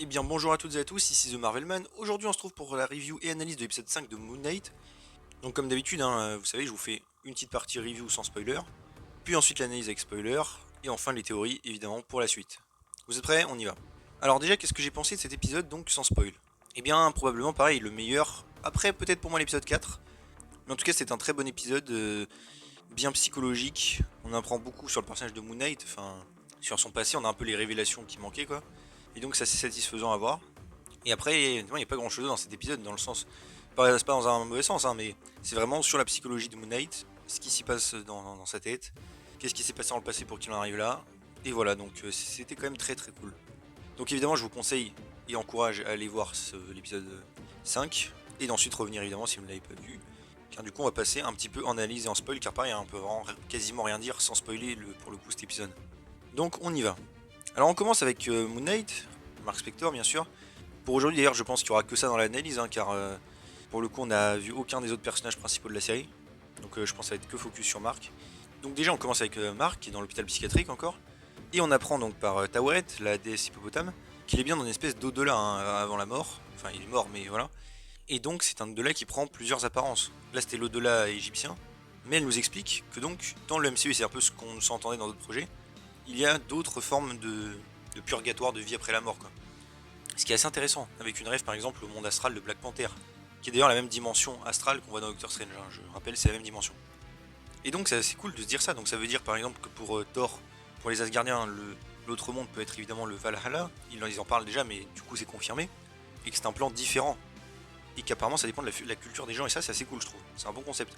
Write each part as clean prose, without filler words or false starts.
Eh bien bonjour à toutes et à tous, ici The Marvelman. Aujourd'hui on se trouve pour la review et analyse de l'épisode 5 de Moon Knight. Donc comme d'habitude, vous savez, je vous fais une petite partie review sans spoiler, puis ensuite l'analyse avec spoiler, et enfin les théories évidemment pour la suite. Vous êtes prêts? On y va. Alors déjà, qu'est-ce que j'ai pensé de cet épisode donc sans spoil? Eh bien probablement pareil, le meilleur, après peut-être pour moi l'épisode 4, mais en tout cas c'est un très bon épisode, bien psychologique, on apprend beaucoup sur le personnage de Moon Knight, enfin sur son passé, on a un peu les révélations qui manquaient quoi, et donc c'est assez satisfaisant à voir. Et après, il n'y a pas grand chose dans cet épisode, dans le sens. C'est pas dans un mauvais sens, mais c'est vraiment sur la psychologie de Moon Knight, ce qui s'y passe dans sa tête, qu'est-ce qui s'est passé dans le passé pour qu'il en arrive là. Et voilà, donc c'était quand même très très cool. Donc évidemment, je vous conseille et encourage à aller voir l'épisode 5, et d'ensuite revenir évidemment si vous ne l'avez pas vu. Car du coup, on va passer un petit peu en analyse et en spoil, car pareil, on peut vraiment quasiment rien dire sans spoiler pour le coup cet épisode. Donc on y va. Alors on commence avec Moon Knight, Mark Spector bien sûr. Pour aujourd'hui d'ailleurs je pense qu'il n'y aura que ça dans l'analyse car pour le coup on n'a vu aucun des autres personnages principaux de la série. Donc je pense que ça va être que focus sur Mark. Donc déjà on commence avec Mark qui est dans l'hôpital psychiatrique encore. Et on apprend donc par Taweret, la déesse hippopotame, qu'il est bien dans une espèce d'au-delà avant la mort. Enfin il est mort mais voilà. Et donc c'est un au-delà qui prend plusieurs apparences. Là c'était l'au-delà égyptien. Mais elle nous explique que donc dans le MCU, c'est un peu ce qu'on s'entendait dans d'autres projets, il y a d'autres formes de purgatoire de vie après la mort quoi. Ce qui est assez intéressant, avec une rêve par exemple au monde astral de Black Panther, qui est d'ailleurs la même dimension astrale qu'on voit dans Doctor Strange, hein, je rappelle c'est la même dimension. Et donc c'est assez cool de se dire ça, donc ça veut dire par exemple que pour Thor, pour les Asgardiens, l'autre monde peut être évidemment le Valhalla, ils en parlent déjà mais du coup c'est confirmé, et que c'est un plan différent, et qu'apparemment ça dépend de la culture des gens, et ça c'est assez cool je trouve, c'est un bon concept.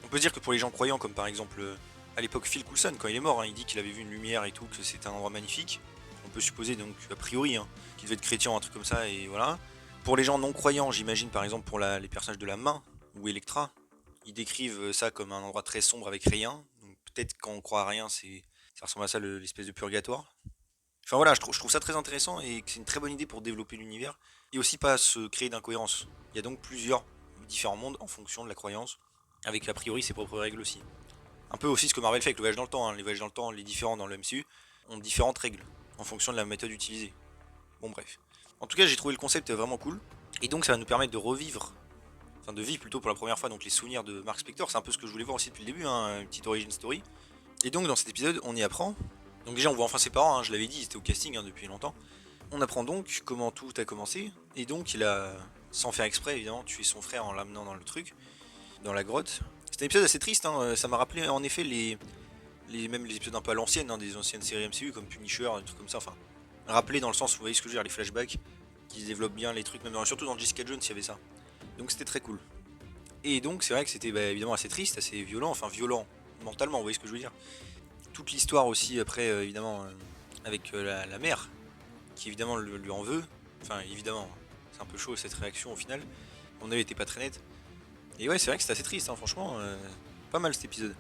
On peut se dire que pour les gens croyants, comme par exemple à l'époque Phil Coulson, quand il est mort, hein, il dit qu'il avait vu une lumière et tout, que c'était un endroit magnifique. On peut supposer donc a priori qu'il devait être chrétien, un truc comme ça, et voilà. Pour les gens non croyants, j'imagine par exemple pour les personnages de la main ou Electra, ils décrivent ça comme un endroit très sombre avec rien. Donc peut-être quand on croit à rien, ça ressemble à ça l'espèce de purgatoire. Enfin voilà, je trouve ça très intéressant et que c'est une très bonne idée pour développer l'univers et aussi pas se créer d'incohérences. Il y a donc plusieurs différents mondes en fonction de la croyance, avec a priori ses propres règles aussi. Un peu aussi ce que Marvel fait avec le voyage dans le temps, hein. Les voyages dans le temps, les différents dans le MCU, ont différentes règles en fonction de la méthode utilisée. Bon bref. En tout cas, j'ai trouvé le concept vraiment cool. Et donc ça va nous permettre de revivre, enfin de vivre plutôt pour la première fois donc les souvenirs de Mark Spector. C'est un peu ce que je voulais voir aussi depuis le début, hein, une petite origin story. Et donc dans cet épisode, on y apprend. Donc déjà on voit enfin ses parents, hein, je l'avais dit, ils étaient au casting depuis longtemps. On apprend donc comment tout a commencé. Et donc il a, sans faire exprès évidemment, tué son frère en l'amenant dans le truc, dans la grotte. C'est un épisode assez triste, hein. Ça m'a rappelé en effet même les épisodes un peu à l'ancienne, hein, des anciennes séries MCU comme Punisher, des trucs comme ça. Enfin, rappelé dans le sens, vous voyez ce que je veux dire, les flashbacks, qui développent bien les trucs, même surtout dans Jessica Jones, il y avait ça. Donc c'était très cool. Et donc c'est vrai que c'était évidemment assez triste, assez violent, enfin violent mentalement, vous voyez ce que je veux dire. Toute l'histoire aussi après, évidemment, avec la mère, qui évidemment lui en veut. Enfin évidemment, c'est un peu chaud cette réaction au final. Mon avis était pas très net. Et ouais, c'est vrai que c'était assez triste, hein, franchement, pas mal cet épisode.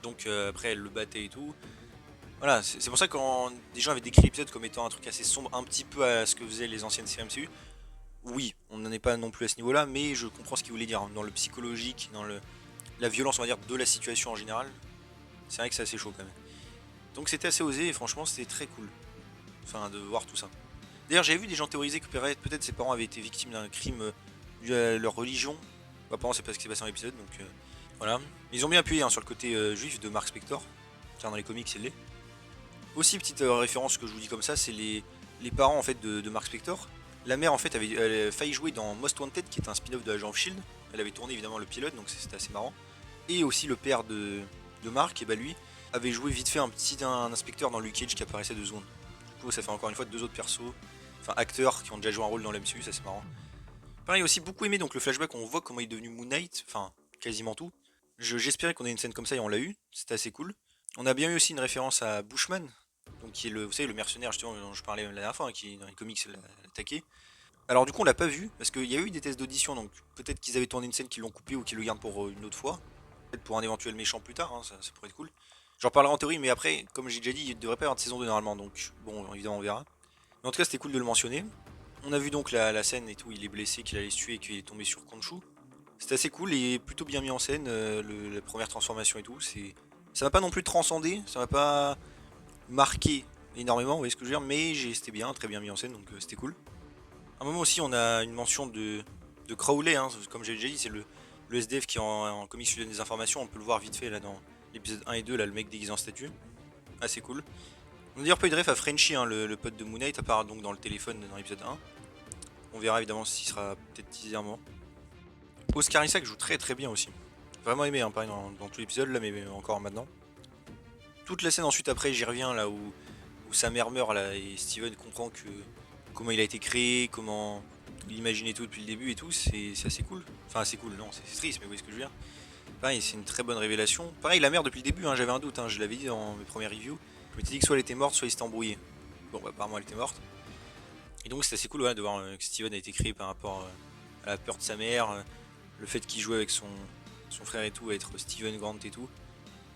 Donc après elle le battait et tout. Voilà, c'est pour ça que quand des gens avaient décrit l'épisode comme étant un truc assez sombre, un petit peu à ce que faisaient les anciennes séries MCU, oui, on n'en est pas non plus à ce niveau-là, mais je comprends ce qu'il voulait dire, hein. Dans le psychologique, la violence, on va dire, de la situation en général, c'est vrai que c'est assez chaud quand même. Donc c'était assez osé et franchement c'était très cool, enfin de voir tout ça. D'ailleurs j'avais vu des gens théoriser que peut-être ses parents avaient été victimes d'un crime dû à leur religion. Apparemment c'est pas ce qui s'est passé dans l'épisode, donc voilà. Ils ont bien appuyé, hein, sur le côté juif de Mark Spector, car dans les comics il l'est. Aussi, petite référence que je vous dis comme ça, c'est les parents en fait de Mark Spector. La mère en fait elle a failli jouer dans Most Wanted, qui est un spin-off de Agent of Shield. Elle avait tourné évidemment le pilote, donc c'était assez marrant. Et aussi le père de Mark, et bah lui, avait joué vite fait un inspecteur dans Luke Cage qui apparaissait 2 secondes. Du coup, ça fait encore une fois 2 autres persos, enfin acteurs qui ont déjà joué un rôle dans l'MCU, ça c'est marrant. Pareil, aussi beaucoup aimé donc le flashback, on voit comment il est devenu Moon Knight, enfin quasiment tout. J'espérais qu'on ait une scène comme ça et on l'a eu, c'était assez cool. On a bien eu aussi une référence à Bushman, donc qui est vous savez, le mercenaire justement dont je parlais la dernière fois, hein, qui dans les comics l'a attaqué. Alors du coup on l'a pas vu, parce qu'il y a eu des tests d'audition, donc peut-être qu'ils avaient tourné une scène qu'ils l'ont coupé ou qu'ils le gardent pour une autre fois. Peut-être pour un éventuel méchant plus tard, hein, ça pourrait être cool. J'en parlerai en théorie, mais après, comme j'ai déjà dit, il devrait pas y avoir de saison 2 normalement, donc bon, évidemment on verra. Mais en tout cas c'était cool de le mentionner. On a vu donc la scène et tout, il est blessé, qu'il allait se tuer et qu'il est tombé sur Khonshu. C'était assez cool et plutôt bien mis en scène, la première transformation et tout. Ça m'a pas non plus transcendé, ça m'a pas marqué énormément, vous voyez ce que je veux dire, mais c'était bien, très bien mis en scène, donc c'était cool. À un moment aussi, on a une mention de Crowley, hein, comme j'ai déjà dit, c'est le SDF qui en comics lui donne des informations, on peut le voir vite fait là dans l'épisode 1 et 2, là le mec déguisé en statue. Assez cool. On a d'ailleurs pas eu de ref à Frenchy, hein, le pote de Moon Knight, à part donc dans le téléphone dans l'épisode 1. On verra évidemment s'il sera peut-être teasé un moment. Oscar Isaac joue très très bien aussi. Vraiment aimé, hein, pareil dans tout l'épisode là, mais encore maintenant. Toute la scène ensuite après, j'y reviens là où sa mère meurt là et Steven comprend que comment il a été créé, comment il imaginait tout depuis le début et tout, c'est assez cool. Enfin assez cool, non, c'est triste, mais vous voyez ce que je veux dire. Pareil, c'est une très bonne révélation. Pareil, la mère depuis le début, hein, j'avais un doute, hein, je l'avais dit dans mes premières reviews. Je m'étais dit que soit elle était morte, soit il s'était embrouillé. Bon, bah, apparemment elle était morte. Et donc c'est assez cool voilà, de voir que Steven a été créé par rapport à la peur de sa mère, le fait qu'il joue avec son frère et tout, à être Steven Grant et tout.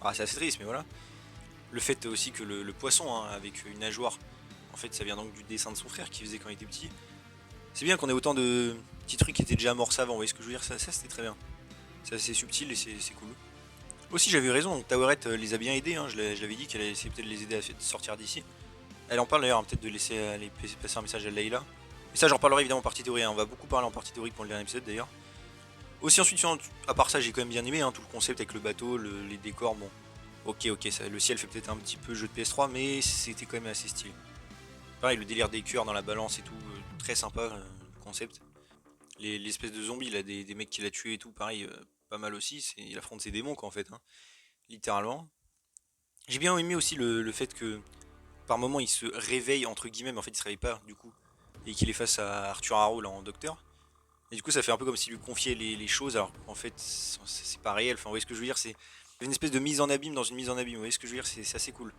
Ah, c'est assez triste, mais voilà. Le fait aussi que le poisson, hein, avec une nageoire, en fait ça vient donc du dessin de son frère qu'il faisait quand il était petit. C'est bien qu'on ait autant de petits trucs qui étaient déjà amorcés avant, vous voyez ce que je veux dire, ça c'était très bien. C'est assez subtil et c'est cool. Aussi j'avais eu raison, donc Towerette les a bien aidés, hein, je l'avais dit qu'elle allait essayer peut-être de les aider à sortir d'ici. Elle en parle d'ailleurs, hein, peut-être de laisser aller passer un message à Layla. Mais ça j'en reparlerai évidemment en partie théorie, hein. On va beaucoup parler en partie théorique pour le dernier épisode d'ailleurs. Aussi ensuite, à part ça j'ai quand même bien aimé, hein, tout le concept avec le bateau, les décors, bon. Ok, ça, le ciel fait peut-être un petit peu jeu de PS3, mais c'était quand même assez stylé. Pareil, le délire des cœurs dans la balance et tout, très sympa le concept. L'espèce de zombie là, des mecs qu'il a tués et tout, pareil, pas mal aussi. Il affronte ses démons quoi en fait, hein, littéralement. J'ai bien aimé aussi le fait que par moment il se réveille entre guillemets, mais en fait il se réveille pas du coup, et qu'il est face à Arthur Harrow là en docteur. Et du coup ça fait un peu comme s'il lui confiait les choses, alors qu'en fait c'est pas réel. Enfin, vous voyez ce que je veux dire, c'est une espèce de mise en abîme dans une mise en abîme. Vous voyez ce que je veux dire, c'est assez cool.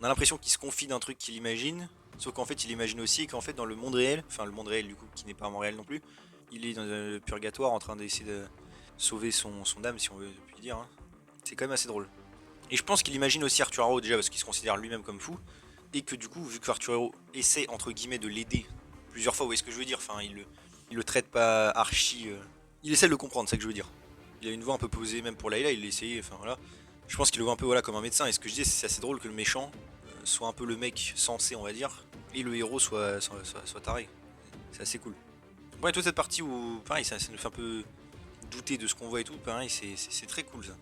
On a l'impression qu'il se confie d'un truc qu'il imagine, sauf qu'en fait il imagine aussi et qu'en fait dans le monde réel, enfin le monde réel du coup qui n'est pas vraiment réel non plus, il est dans le purgatoire en train d'essayer de sauver son âme si on veut plus dire, hein. C'est quand même assez drôle. Et je pense qu'il imagine aussi Arthur Harrow déjà parce qu'il se considère lui-même comme fou, et que du coup vu que Arthur Harrow essaie entre guillemets de l'aider plusieurs fois, vous voyez ce que je veux dire, enfin il le traite pas archi... Il essaie de le comprendre, c'est ça que je veux dire. Il a une voix un peu posée même pour Layla, il l'a essayé, enfin voilà. Je pense qu'il le voit un peu voilà, comme un médecin, et ce que je dis c'est assez drôle que le méchant soit un peu le mec sensé on va dire, et le héros soit taré. C'est assez cool. Ouais, toute cette partie où pareil ça nous fait un peu douter de ce qu'on voit et tout, pareil c'est très cool ça.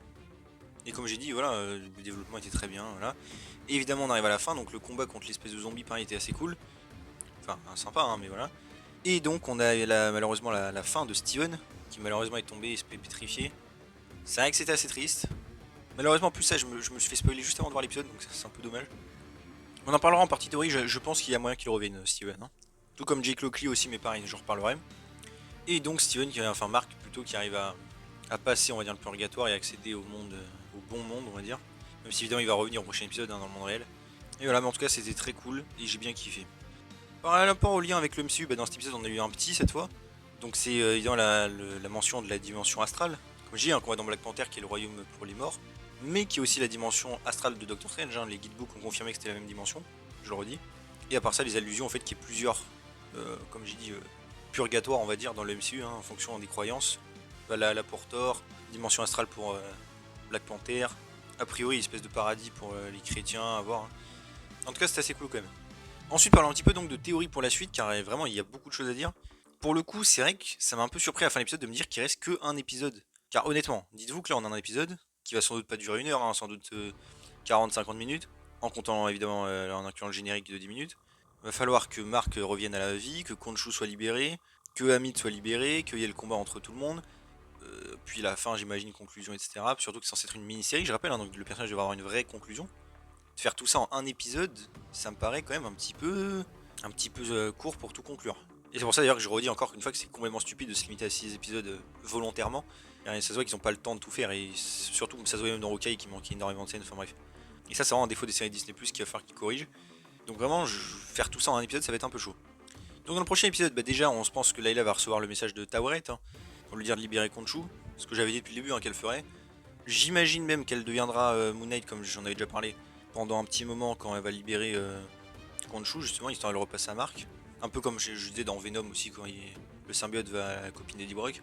Et comme j'ai dit voilà, le développement était très bien, voilà. Et évidemment on arrive à la fin, donc le combat contre l'espèce de zombie pareil était assez cool. Enfin sympa hein, mais voilà. Et donc on a malheureusement la fin de Steven, qui malheureusement est tombé et se pétrifié. C'est vrai que c'était assez triste. Malheureusement plus ça je me suis fait spoiler juste avant de voir l'épisode, donc c'est un peu dommage. On en parlera en partie théorie, je pense qu'il y a moyen qu'il revienne Steven, hein. Tout comme Jake Lockley aussi, mais pareil, j'en reparlerai. Et donc Steven, enfin Mark plutôt, qui arrive à passer on va dire le purgatoire et accéder au monde, au bon monde on va dire. Même si évidemment il va revenir au prochain épisode hein, dans le monde réel. Et voilà, mais en tout cas c'était très cool et j'ai bien kiffé. Par rapport au lien avec le MCU, bah, dans cet épisode on a eu un petit cette fois. Donc c'est évidemment la mention de la dimension astrale. Comme je dis, hein, qu'on voit dans Black Panther qui est le royaume pour les morts. Mais qui est aussi la dimension astrale de Doctor Strange, hein. Les guidebooks ont confirmé que c'était la même dimension, je le redis. Et à part ça, les allusions au fait qu'il y ait plusieurs, comme j'ai dit, purgatoires on va dire dans le MCU, hein, en fonction des croyances. La Portor, dimension astrale pour Black Panther, a priori espèce de paradis pour les chrétiens à voir, hein. En tout cas c'est assez cool quand même. Ensuite parlons un petit peu donc de théorie pour la suite, car vraiment il y a beaucoup de choses à dire. Pour le coup c'est vrai que ça m'a un peu surpris à la fin de l'épisode de me dire qu'il reste que un épisode. Car honnêtement, dites-vous que là on a un épisode qui va sans doute pas durer une heure, hein, sans doute 40-50 minutes, en comptant évidemment en incluant le générique de 10 minutes. Il va falloir que Mark revienne à la vie, que Khonshu soit libéré, que Hamid soit libéré, qu'il y ait le combat entre tout le monde. Puis la fin j'imagine, conclusion, etc. Surtout que c'est censé être une mini-série, je rappelle, hein, donc le personnage devrait avoir une vraie conclusion. De faire tout ça en un épisode, ça me paraît quand même un petit peu court pour tout conclure. Et c'est pour ça d'ailleurs que je redis encore une fois que c'est complètement stupide de se limiter à 6 épisodes volontairement. Et ça se voit qu'ils n'ont pas le temps de tout faire, et surtout ça se voit même dans Hawkeye qui manquait énormément de scènes, enfin bref. Et ça c'est vraiment un défaut des séries Disney+, qu'il va falloir qu'ils corrigent. Donc vraiment, faire tout ça en un épisode ça va être un peu chaud. Donc dans le prochain épisode, bah déjà on se pense que Layla va recevoir le message de Taweret, hein, pour lui dire de libérer Khonshu, ce que j'avais dit depuis le début hein, qu'elle ferait. J'imagine même qu'elle deviendra Moon Knight comme j'en avais déjà parlé pendant un petit moment quand elle va libérer Khonshu justement, histoire de le repasser à Mark. Un peu comme je disais dans Venom aussi quand le symbiote va à la copine d'Eddie Brock.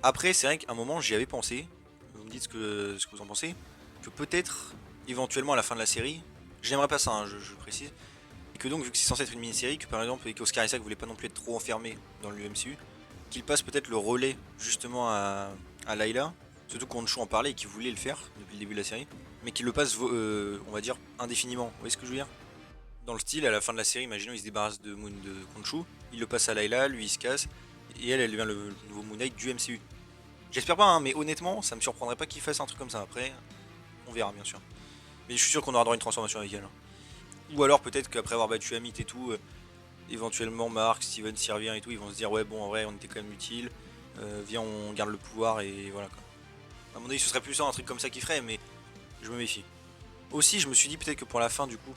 Après c'est vrai qu'à un moment j'y avais pensé, vous me dites ce que vous en pensez, que peut-être éventuellement à la fin de la série, j'aimerais pas ça hein, je précise, que donc vu que c'est censé être une mini-série, que par exemple et qu'Oscar Isaac voulait pas non plus être trop enfermé dans le MCU, qu'il passe peut-être le relais justement à Layla, surtout qu'Honshu en parlait et qu'il voulait le faire depuis le début de la série, mais qu'il le passe on va dire indéfiniment, vous voyez ce que je veux dire? Dans le style, à la fin de la série, imaginons il se débarrasse de Khonshu, il le passe à Layla, lui il se casse, et elle devient le nouveau Moon Knight du MCU. J'espère pas, hein, mais honnêtement, ça me surprendrait pas qu'il fasse un truc comme ça. Après, on verra bien sûr. Mais je suis sûr qu'on aura droit à une transformation avec elle. Ou alors peut-être qu'après avoir battu Amit et tout, éventuellement Mark, Steven s'y revient et tout, ils vont se dire ouais bon en vrai on était quand même utile, viens on garde le pouvoir et voilà quoi. À mon avis ce serait plus ça, un truc comme ça qu'il ferait, mais je me méfie. Aussi je me suis dit peut-être que pour la fin du coup,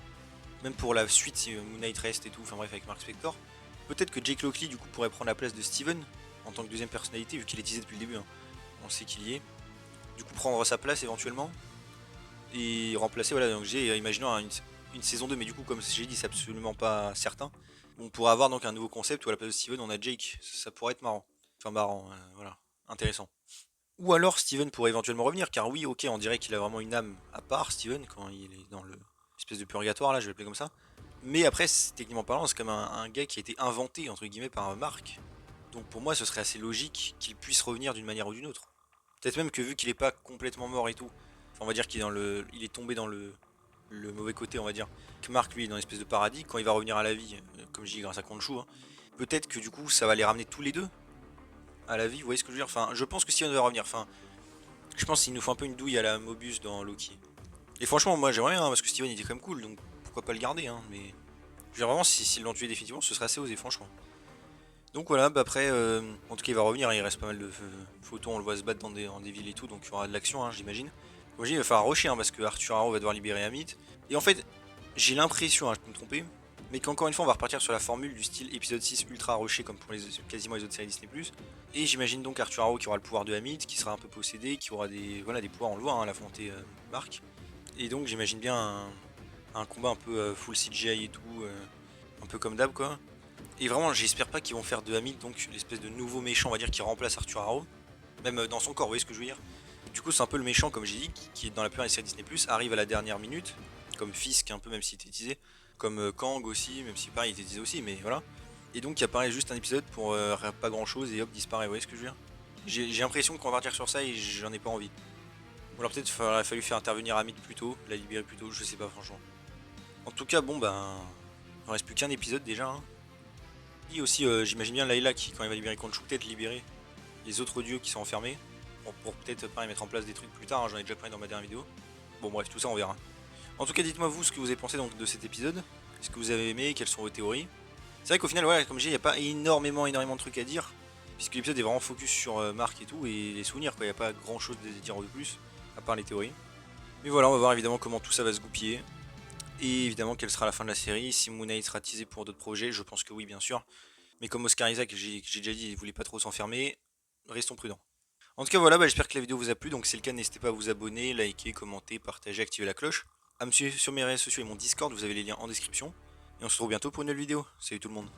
même pour la suite si Moon Knight reste et tout, enfin bref avec Mark Spector, peut-être que Jake Lockley du coup pourrait prendre la place de Steven en tant que deuxième personnalité vu qu'il est teasé depuis le début, hein. On sait qu'il y est. Du coup prendre sa place éventuellement et remplacer, voilà, donc j'ai imaginons une saison 2, mais du coup comme j'ai dit c'est absolument pas certain. On pourrait avoir donc un nouveau concept où à la place de Steven on a Jake, ça pourrait être marrant. Enfin marrant, voilà, intéressant. Ou alors Steven pourrait éventuellement revenir, car oui ok on dirait qu'il a vraiment une âme à part Steven quand il est dans le espèce de purgatoire là, je vais l'appeler comme ça. Mais après techniquement parlant c'est comme un gars qui a été inventé entre guillemets par Mark. Donc pour moi ce serait assez logique qu'il puisse revenir d'une manière ou d'une autre. Peut-être même que vu qu'il est pas complètement mort et tout, enfin, on va dire qu'il est il est tombé dans le mauvais côté, on va dire. Que Mark lui est dans une espèce de paradis, quand il va revenir à la vie, comme je dis grâce à Khonshu, hein, peut-être que du coup ça va les ramener tous les deux à la vie, vous voyez ce que je veux dire? Enfin, je pense que Steven va revenir, enfin, je pense qu'il nous faut un peu une douille à la Mobius dans Loki. Et franchement, moi j'aimerais bien, hein, parce que Steven il était quand même cool, donc pourquoi pas le garder, hein, mais je veux dire, vraiment, s'ils l'ont tué définitivement, ce serait assez osé, franchement. Donc voilà, bah après, en tout cas il va revenir, il reste pas mal de photos, on le voit se battre dans des villes et tout, donc il y aura de l'action, hein, j'imagine. Moi il va falloir rusher, hein, parce que Arthur Harrow va devoir libérer Amit. Et en fait, j'ai l'impression, hein, je peux me tromper, mais qu'encore une fois on va repartir sur la formule du style épisode 6 ultra rushé comme pour quasiment les autres séries Disney+. Et j'imagine donc Arthur Harrow qui aura le pouvoir de Amit, qui sera un peu possédé, qui aura voilà, des pouvoirs, on le voit, hein, la volonté Mark. Et donc j'imagine bien un combat un peu full CGI et tout, un peu comme d'hab quoi. Et vraiment, j'espère pas qu'ils vont faire de Hamid donc l'espèce de nouveau méchant, on va dire, qui remplace Arthur Harrow, même dans son corps, vous voyez ce que je veux dire. Du coup, c'est un peu le méchant, comme j'ai dit, qui est dans la plupart des séries Disney+, arrive à la dernière minute, comme Fisk un peu, même s'il était teasé, comme Kang aussi, même si pareil, il était teasé aussi, mais voilà. Et donc, il apparaît juste un épisode pour pas grand chose et hop, disparaît, vous voyez ce que je veux dire. J'ai l'impression qu'on va partir sur ça et j'en ai pas envie. Ou alors peut-être qu'il aurait fallu faire intervenir Hamid plus tôt, la libérer plus tôt, je sais pas franchement. En tout cas, bon ben, il reste plus qu'un épisode déjà, hein. Et aussi, j'imagine bien Layla qui, quand il va libérer Khonshu, peut-être libérer les autres dieux qui sont enfermés. Bon, pour peut-être pas mettre en place des trucs plus tard, hein, j'en ai déjà parlé dans ma dernière vidéo. Bon, bref, tout ça on verra. En tout cas, dites-moi vous ce que vous avez pensé donc, de cet épisode. Est-ce que vous avez aimé? Quelles sont vos théories? C'est vrai qu'au final, voilà, comme j'ai dit, il n'y a pas énormément de trucs à dire. Puisque l'épisode est vraiment focus sur Mark et tout, et les souvenirs, quoi. Il n'y a pas grand chose à dire de plus, à part les théories. Mais voilà, on va voir évidemment comment tout ça va se goupiller. Et évidemment, quelle sera la fin de la série. Si Moon Knight sera teasé pour d'autres projets, je pense que oui, bien sûr. Mais comme Oscar Isaac, j'ai déjà dit, il voulait pas trop s'enfermer, restons prudents. En tout cas, voilà, j'espère que la vidéo vous a plu. Donc, si c'est le cas, n'hésitez pas à vous abonner, liker, commenter, partager, activer la cloche. À me suivre sur mes réseaux sociaux et mon Discord, vous avez les liens en description. Et on se retrouve bientôt pour une nouvelle vidéo. Salut tout le monde.